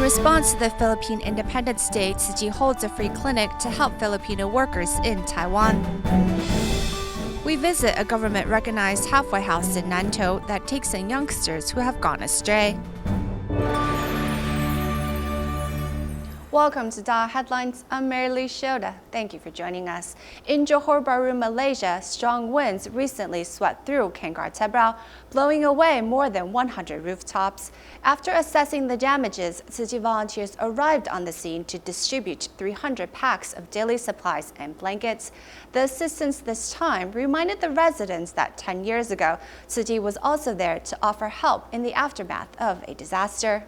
response to the Philippine Independence Day, Tzu Chi holds a free clinic to help Filipino workers in Taiwan. We visit a government-recognized halfway house in Nantou that takes in youngsters who have gone astray. Welcome to DaAi Headlines. I'm Lee-Shioda. Thank you for joining us. In Johor Bahru, Malaysia, strong winds recently swept through Kangar Tebrau, blowing away more than 100 rooftops. After assessing the damages, Tzu Chi volunteers arrived on the scene to distribute 300 packs of daily supplies and blankets. The assistance this time reminded the residents that 10 years ago, Tzu Chi was also there to offer help in the aftermath of a disaster.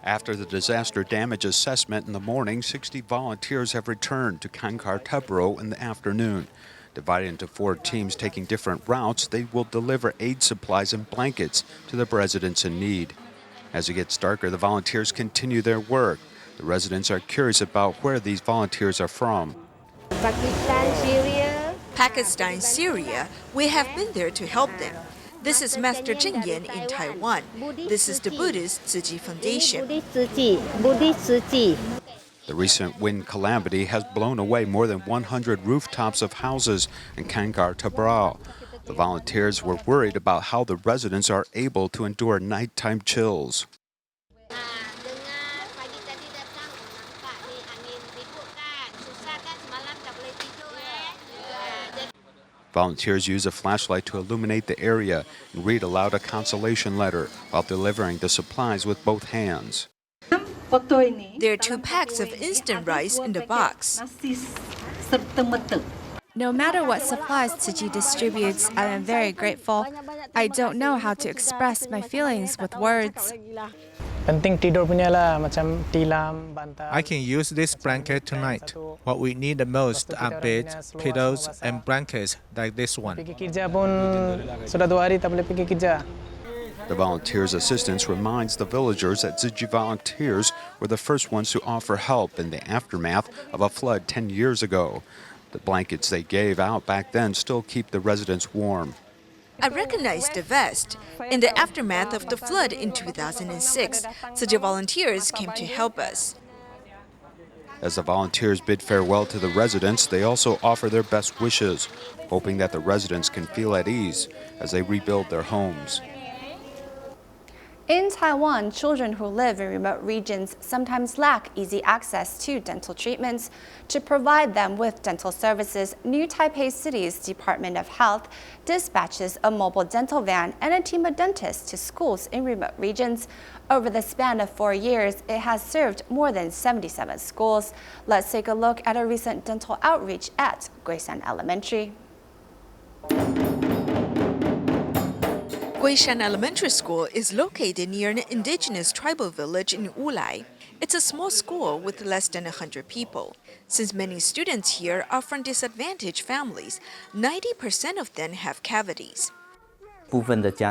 After the disaster damage assessment in the morning, 60 volunteers have returned to Kangar Tebrau in the afternoon. Divided into 4 teams taking different routes, they will deliver aid supplies and blankets to the residents in need. As it gets darker, the volunteers continue their work. The residents are curious about where these volunteers are from. Pakistan, Syria. We have been there to help them. This is Master Zheng Yan in Taiwan. This is the Buddhist Tzu Chi Foundation. The recent wind calamity has blown away more than 100 rooftops of houses in Kangar Tebrau. The volunteers were worried about how the residents are able to endure nighttime chills. Volunteers use a flashlight to illuminate the area and read aloud a consolation letter while delivering the supplies with both hands. There are 2 packs of instant rice in the box. No matter what supplies Tzu Chi distributes, I am very grateful. I don't know how to express my feelings with words. I can use this blanket tonight. What we need the most are beds, pillows, and blankets like this one. The volunteers' assistance reminds the villagers that Tzu Chi volunteers were the first ones to offer help in the aftermath of a flood 10 years ago. The blankets they gave out back then still keep the residents warm. I recognize the vest. In the aftermath of the flood in 2006, Tzu Chi volunteers came to help us. As the volunteers bid farewell to the residents, they also offer their best wishes, hoping that the residents can feel at ease as they rebuild their homes. In Taiwan, children who live in remote regions sometimes lack easy access to dental treatments. To provide them with dental services, New Taipei City's Department of Health dispatches a mobile dental van and a team of dentists to schools in remote regions. Over the span of 4 years, it has served more than 77 schools. Let's take a look at a recent dental outreach at Guishan Elementary. Guishan Elementary School is located near an indigenous tribal village in Wulai. It's a small school with less than 100 people. Since many students here are from disadvantaged families, 90% of them have cavities.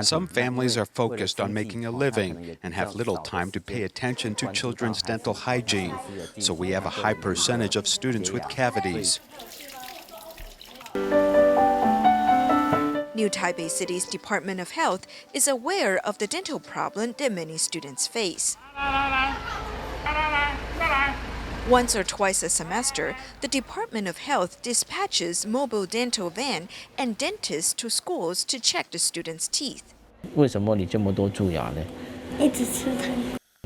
Some families are focused on making a living and have little time to pay attention to children's dental hygiene, so we have a high percentage of students with cavities. New Taipei City's Department of Health is aware of the dental problem that many students face. Once or twice a semester, the Department of Health dispatches mobile dental van and dentists to schools to check the students' teeth. 为什么你这么多蛀牙呢？一直吃它。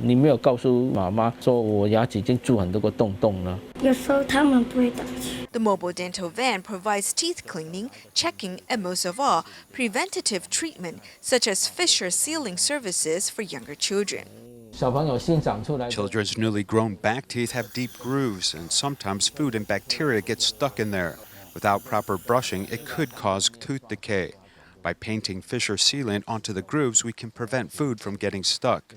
你没有告诉妈妈说我牙齿已经蛀很多个洞洞了。有时候他们不会打去。The mobile dental van provides teeth cleaning, checking, and most of all, preventative treatment, such as fissure sealing services for younger children. Children's newly grown back teeth have deep grooves, and sometimes food and bacteria get stuck in there. Without proper brushing, it could cause tooth decay. By painting fissure sealant onto the grooves, we can prevent food from getting stuck.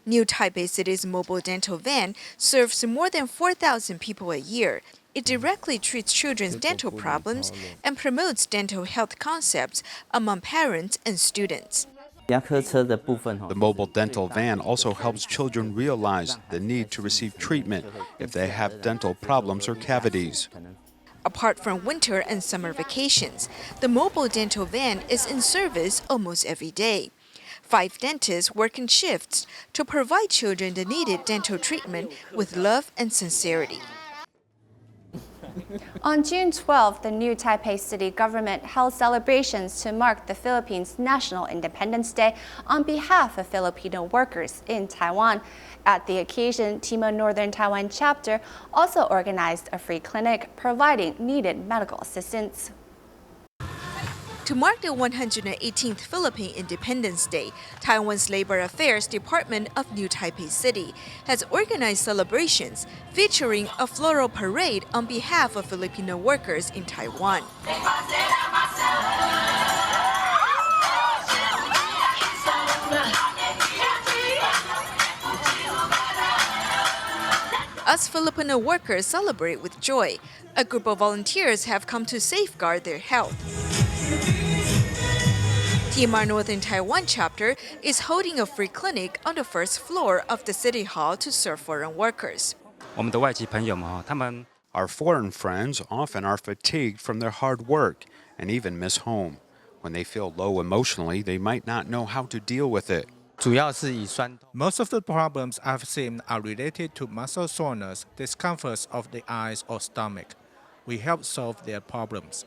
New Taipei City's mobile dental van serves more than 4,000 people a year. It directly treats children's dental problems and promotes dental health concepts among parents and students. The mobile dental van also helps children realize the need to receive treatment if they have dental problems or cavities. Apart from winter and summer vacations, the mobile dental van is in service almost every day. 5 dentists work in shifts to provide children the needed dental treatment with love and sincerity. On June 12, the new Taipei city government held celebrations to mark the Philippines' National Independence Day on behalf of Filipino workers in Taiwan. At the occasion, TIMO Northern Taiwan chapter also organized a free clinic providing needed medical assistance. To mark the 118th Philippine Independence Day, Taiwan's Labor Affairs Department of New Taipei City has organized celebrations featuring a floral parade on behalf of Filipino workers in Taiwan. As Filipino workers celebrate with joy, a group of volunteers have come to safeguard their health. TMR Northern Taiwan chapter is holding a free clinic on the first floor of the city hall to serve foreign workers. Our foreign friends often are fatigued from their hard work and even miss home. When they feel low emotionally, they might not know how to deal with it. Most of the problems I've seen are related to muscle soreness, discomforts of the eyes or stomach. We help solve their problems.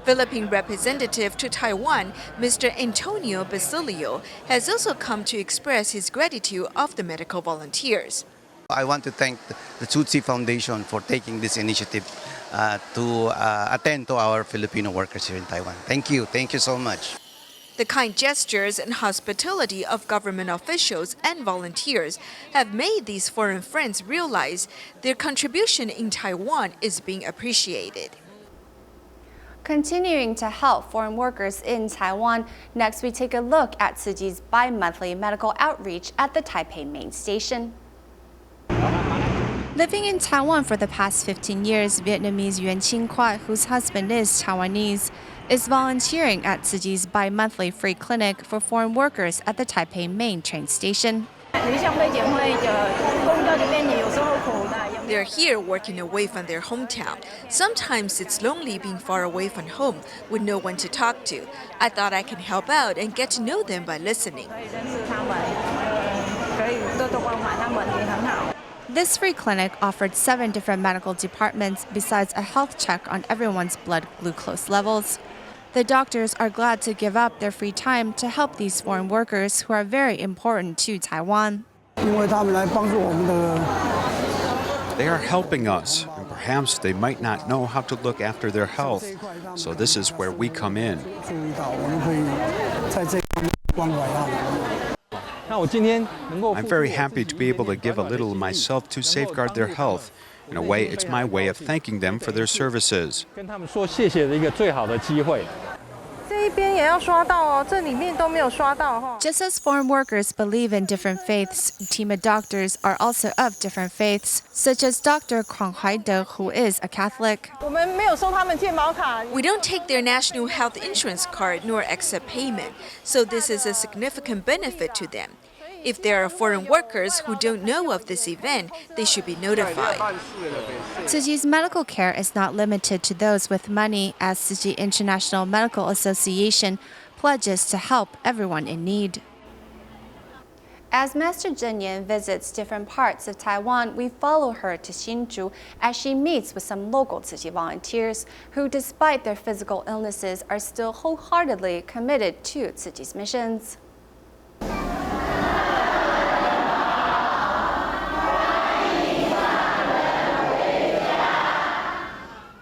Philippine representative to Taiwan, Mr. Antonio Basilio, has also come to express his gratitude of the medical volunteers. I want to thank the Tzu Chi Foundation for taking this initiative to attend to our Filipino workers here in Taiwan. Thank you so much. The kind gestures and hospitality of government officials and volunteers have made these foreign friends realize their contribution in Taiwan is being appreciated. Continuing to help foreign workers in Taiwan, next we take a look at Tzu Chi's bi-monthly medical outreach at the Taipei main station. Living in Taiwan for the past 15 years, Vietnamese Yuan Ching Kwai, whose husband is Taiwanese, is volunteering at Tzu Chi's bi-monthly free clinic for foreign workers at the Taipei main train station. They're here working away from their hometown. Sometimes it's lonely being far away from home with no one to talk to. I thought I can help out and get to know them by listening. This free clinic offered 7 different medical departments besides a health check on everyone's blood glucose levels. The doctors are glad to give up their free time to help these foreign workers who are very important to Taiwan. They are helping us, and perhaps they might not know how to look after their health, so this is where we come in. I'm very happy to be able to give a little of myself to safeguard their health. In a way, it's my way of thanking them for their services. Just as foreign workers believe in different faiths, TIMA doctors are also of different faiths, such as Dr. Kwang Hai-de, who is a Catholic. We don't take their national health insurance card nor accept payment, so this is a significant benefit to them. If there are foreign workers who don't know of this event, they should be notified. Tzu Chi's medical care is not limited to those with money, as Tzu Chi International Medical Association pledges to help everyone in need. As Master Zhen Yan visits different parts of Taiwan, we follow her to Hsinchu as she meets with some local Tzu Chi volunteers who, despite their physical illnesses, are still wholeheartedly committed to Tzu Chi's missions.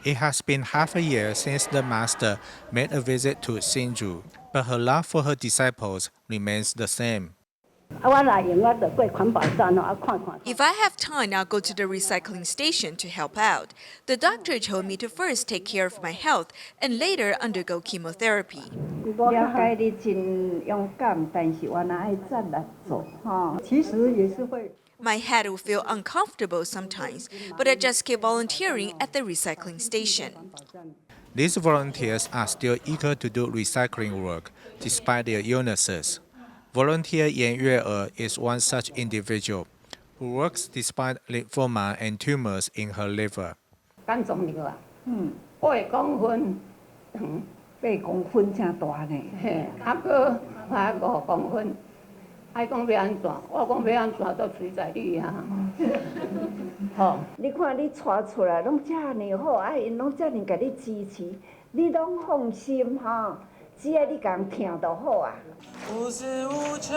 It has been half a year since the Master made a visit to Hsinchu, but her love for her disciples remains the same. If I have time, I'll go to the recycling station to help out. The doctor told me to first take care of my health and later undergo chemotherapy. My head will feel uncomfortable sometimes, but I just keep volunteering at the recycling station. These volunteers are still eager to do recycling work despite their illnesses. Volunteer Yan Yue is one such individual who works despite lymphoma and tumors in her liver. 8公分真大呢。嘿，个快5公分。爱讲要安怎，我讲要安怎都随在你啊。吼，你看你带出来拢遮尔好，因拢遮尔甲你支持，你拢放心吼，只要你共听就好啊。无死无求，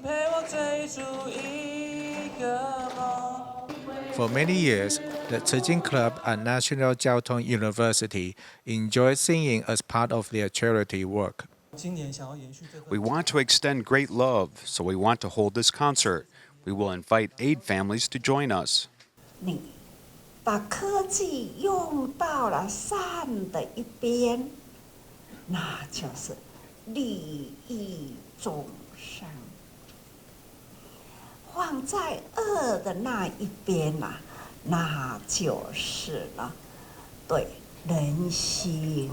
陪我追逐一个梦。 For many years, the Tzu Chi Club at National Jiao Tong University enjoyed singing as part of their charity work. We want to extend great love, so we want to hold this concert. We will invite aid families to join us. 你把科技用到了善的一边，那就是利益众生；放在恶的那一边呐，那就是呢，对人心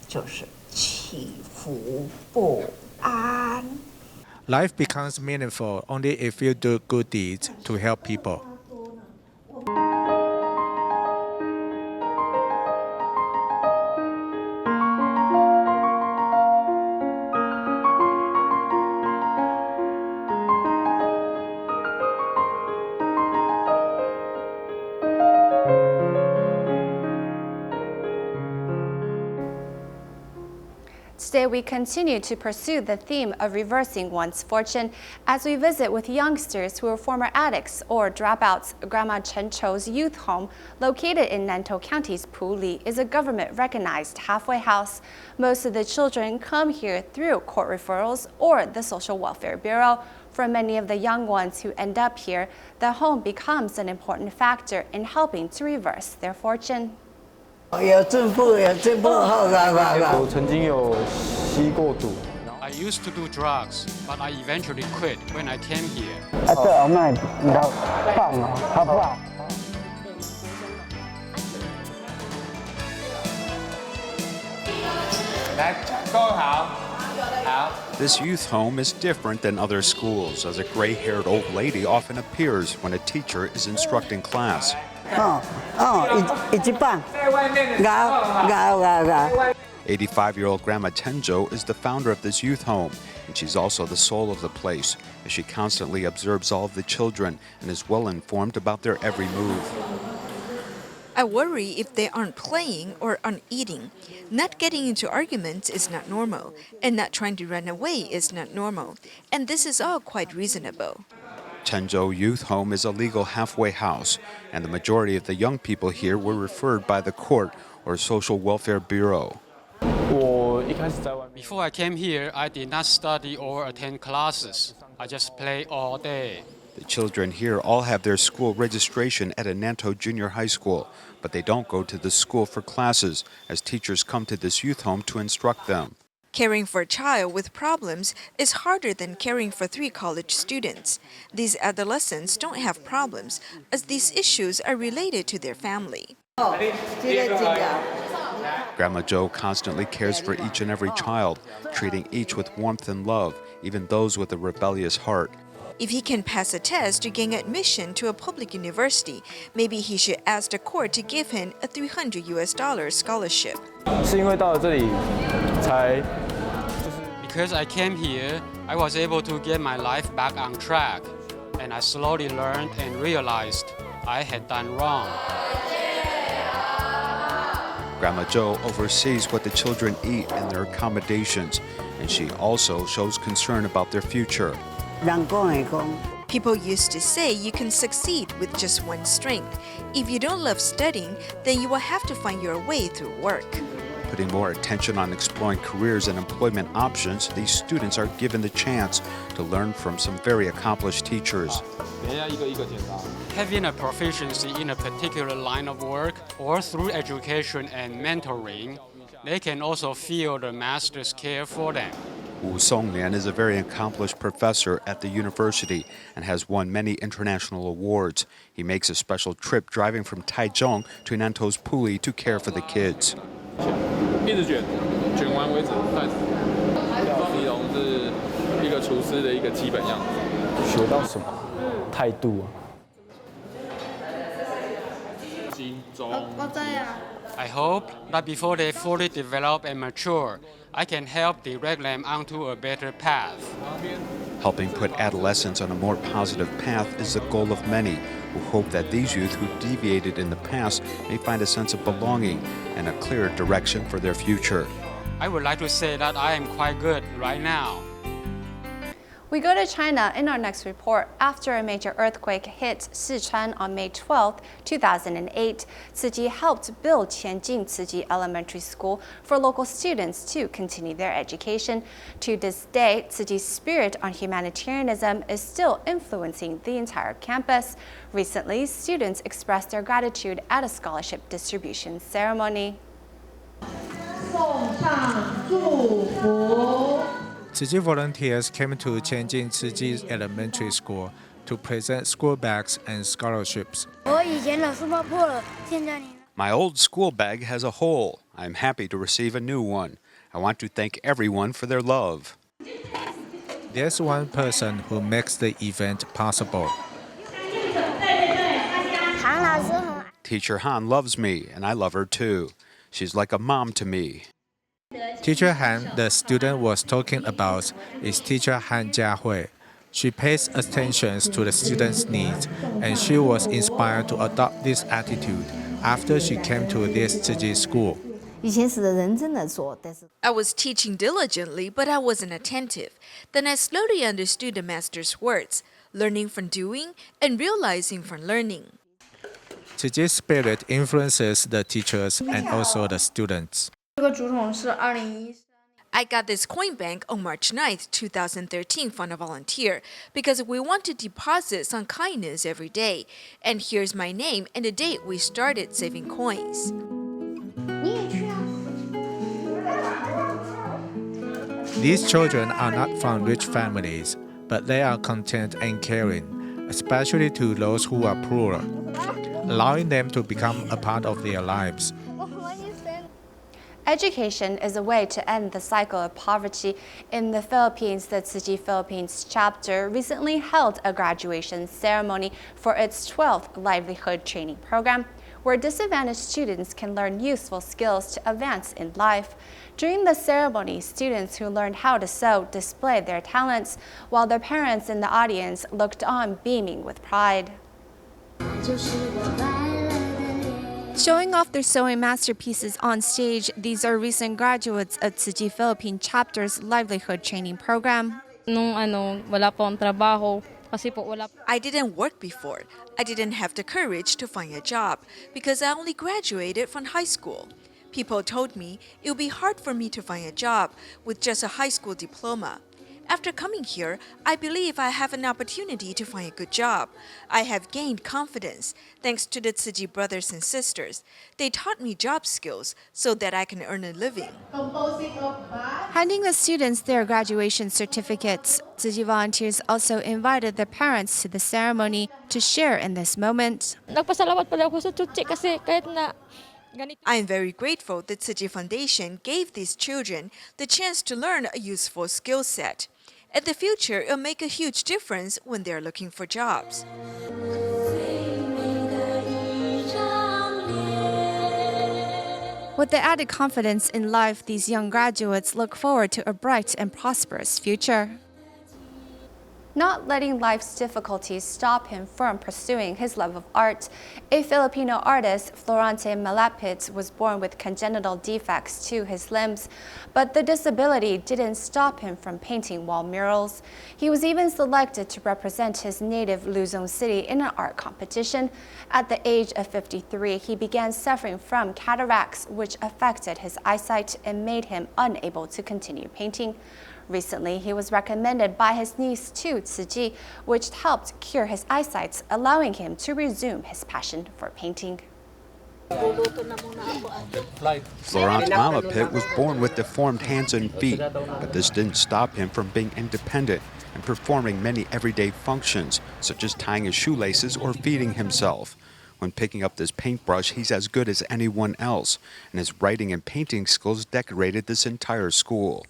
就是起伏不安。 Life becomes meaningful only if you do good deeds to help people. Today, we continue to pursue the theme of reversing one's fortune as we visit with youngsters who are former addicts or dropouts. Grandma Chen Chou's youth home, located in Nantou County's Puli, is a government-recognized halfway house. Most of the children come here through court referrals or the Social Welfare Bureau. For many of the young ones who end up here, the home becomes an important factor in helping to reverse their fortune. 有进步，好吧。我曾经有吸过毒。I used to do drugs, but I eventually quit when I came here. 这阿麦比较棒哦，好不好？来，各位好。好。 This youth home is different than other schools, as a gray-haired old lady often appears when a teacher is instructing class. 一棒，搞。 85-year-old Grandma Tenjo is the founder of this youth home, and she's also the soul of the place, as she constantly observes all of the children and is well informed about their every move. I worry if they aren't playing or aren't eating. Not getting into arguments is not normal, and not trying to run away is not normal. And this is all quite reasonable. Tenjo Youth Home is a legal halfway house, and the majority of the young people here were referred by the court or Social Welfare Bureau. Before I came here, I did not study or attend classes. I just play all day. The children here all have their school registration at a Nantou Junior High School, but they don't go to the school for classes, as teachers come to this youth home to instruct them. Caring for a child with problems is harder than caring for 3 college students. These adolescents don't have problems, as these issues are related to their family. Grandma Jo constantly cares for each and every child, treating each with warmth and love, even those with a rebellious heart. If he can pass a test to gain admission to a public university, maybe he should ask the court to give him a $300 scholarship. Because I came here, I was able to get my life back on track, and I slowly learned and realized I had done wrong. Grandma Jo oversees what the children eat and their accommodations, and she also shows concern about their future. People used to say you can succeed with just one strength. If you don't love studying, then you will have to find your way through work. Putting more attention on exploring careers and employment options, these students are given the chance to learn from some very accomplished teachers. Having a proficiency in a particular line of work or through education and mentoring, they can also feel the master's care for them. Wu Songlian is a very accomplished professor at the university and has won many international awards. He makes a special trip driving from Taichung to Nantou's Puli to care for the kids. I hope that before they fully develop and mature, I can help direct them onto a better path. Helping put adolescents on a more positive path is the goal of many, who hope that these youth who deviated in the past may find a sense of belonging and a clearer direction for their future. I would like to say that I am quite good right now. We go to China in our next report. After a major earthquake hit Sichuan on May 12, 2008, Tzu Chi helped build Tianjin Tzu Chi Elementary School for local students to continue their education. To this day, Tzu Chi's spirit on humanitarianism is still influencing the entire campus. Recently, students expressed their gratitude at a scholarship distribution ceremony. Tzu Chi volunteers came to Tianjin Tzu Chi Elementary School to present school bags and scholarships. My old school bag has a hole. I'm happy to receive a new one. I want to thank everyone for their love. There's one person who makes the event possible. Teacher Han loves me, and I love her too. She's like a mom to me. Teacher Han, the student was talking about, is teacher Han Jiahui. She pays attention to the students' needs, and she was inspired to adopt this attitude after she came to this Tzu Chi school. I was teaching diligently, but I wasn't attentive. Then I slowly understood the master's words, learning from doing and realizing from learning. Tzu Chi's spirit influences the teachers and also the students. I got this coin bank on March 9th, 2013 from a volunteer because we want to deposit some kindness every day. And here's my name and the date we started saving coins. These children are not from rich families, but they are content and caring, especially to those who are poorer, allowing them to become a part of their lives. Education is a way to end the cycle of poverty. In the Philippines, the Tzu Chi Philippines chapter recently held a graduation ceremony for its 12th livelihood training program, where disadvantaged students can learn useful skills to advance in life. During the ceremony, students who learned how to sew displayed their talents, while their parents in the audience looked on beaming with pride. Showing off their sewing masterpieces on stage, these are recent graduates of Tzu Chi Philippine Chapter's livelihood training program. I didn't work before. I didn't have the courage to find a job because I only graduated from high school. People told me it would be hard for me to find a job with just a high school diploma. After coming here, I believe I have an opportunity to find a good job. I have gained confidence thanks to the Tzu Chi brothers and sisters. They taught me job skills so that I can earn a living. Handing the students their graduation certificates, Tzu Chi volunteers also invited their parents to the ceremony to share in this moment. I am very grateful that Tzu Chi Foundation gave these children the chance to learn a useful skill set. In the future, it will make a huge difference when they are looking for jobs. With the added confidence in life, these young graduates look forward to a bright and prosperous future. Not letting life's difficulties stop him from pursuing his love of art. A Filipino artist, Florante Malapit, was born with congenital defects to his limbs, but the disability didn't stop him from painting wall murals. He was even selected to represent his native Luzon city in an art competition. At the age of 53, he began suffering from cataracts, which affected his eyesight and made him unable to continue painting. Recently, he was recommended by his niece to Tzu Chi, which helped cure his eyesight, allowing him to resume his passion for painting. Florent Malapit was born with deformed hands and feet, but this didn't stop him from being independent and performing many everyday functions, such as tying his shoelaces or feeding himself. When picking up this paintbrush, he's as good as anyone else, and his writing and painting skills decorated this entire school.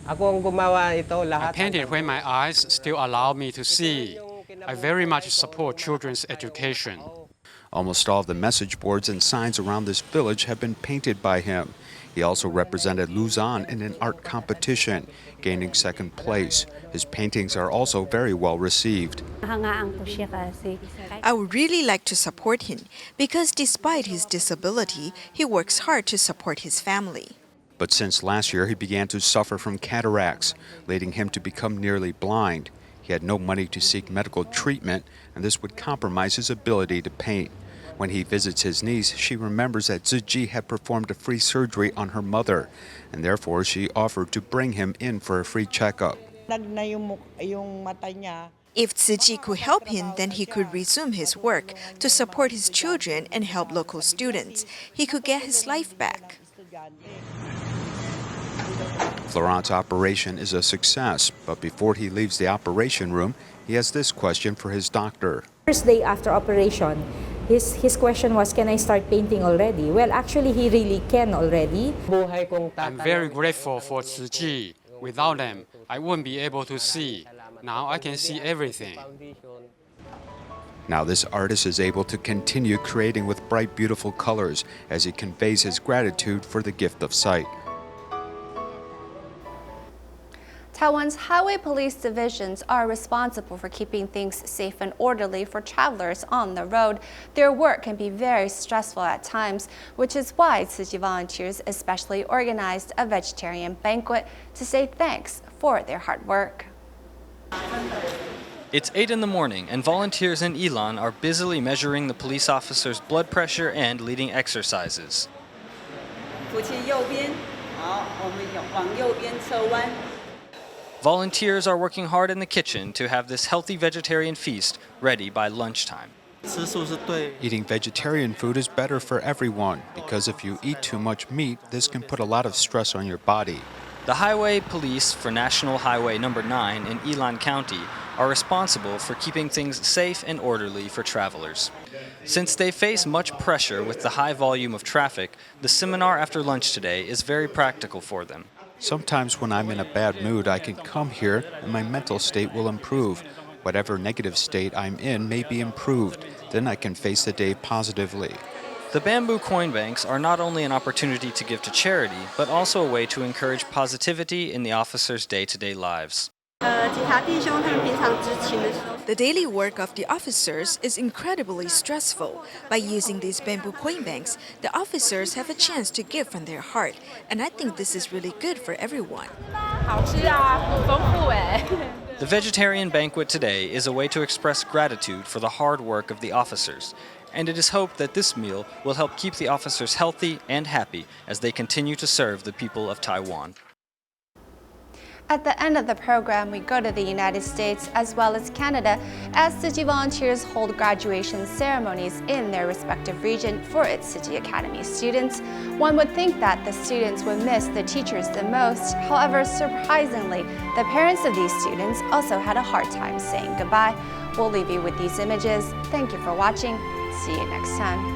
I painted when my eyes still allow me to see. I very much support children's education. Almost all of the message boards and signs around this village have been painted by him. He also represented Luzon in an art competition, gaining second place. His paintings are also very well received. I would really like to support him because despite his disability, he works hard to support his family. But since last year, he began to suffer from cataracts, leading him to become nearly blind. He had no money to seek medical treatment, and this would compromise his ability to paint. When he visits his niece, she remembers that Tzu Chi had performed a free surgery on her mother, and therefore she offered to bring him in for a free checkup. If Tzu Chi could help him, then he could resume his work to support his children and help local students. He could get his life back. Florent's operation is a success, but before he leaves the operation room, he has this question for his doctor. First day after operation, his question was, can I start painting already? Well, actually, he really can already. I'm very grateful for Tzu Chi. Without them, I wouldn't be able to see. Now I can see everything. Now this artist is able to continue creating with bright, beautiful colors as he conveys his gratitude for the gift of sight. Taiwan's highway police divisions are responsible for keeping things safe and orderly for travelers on the road. Their work can be very stressful at times, which is why Tzu Chi volunteers especially organized a vegetarian banquet to say thanks for their hard work. It's 8 in the morning, and volunteers in Ilan are busily measuring the police officers' blood pressure and leading exercises. Volunteers are working hard in the kitchen to have this healthy vegetarian feast ready by lunchtime. Eating vegetarian food is better for everyone because if you eat too much meat, this can put a lot of stress on your body. The highway police for National Highway Number 9 in Ilan County are responsible for keeping things safe and orderly for travelers. Since they face much pressure with the high volume of traffic, the seminar after lunch today is very practical for them. Sometimes when I'm in a bad mood, I can come here and my mental state will improve. Whatever negative state I'm in may be improved. Then I can face the day positively. The bamboo coin banks are not only an opportunity to give to charity, but also a way to encourage positivity in the officers' day-to-day lives. The daily work of the officers is incredibly stressful. By using these bamboo coin banks, the officers have a chance to give from their heart, and I think this is really good for everyone. The vegetarian banquet today is a way to express gratitude for the hard work of the officers, and it is hoped that this meal will help keep the officers healthy and happy as they continue to serve the people of Taiwan. At the end of the program, we go to the United States as well as Canada as Tzu Chi volunteers hold graduation ceremonies in their respective region for its Tzu Chi Academy students. One would think that the students would miss the teachers the most. However, surprisingly, the parents of these students also had a hard time saying goodbye. We'll leave you with these images. Thank you for watching. See you next time.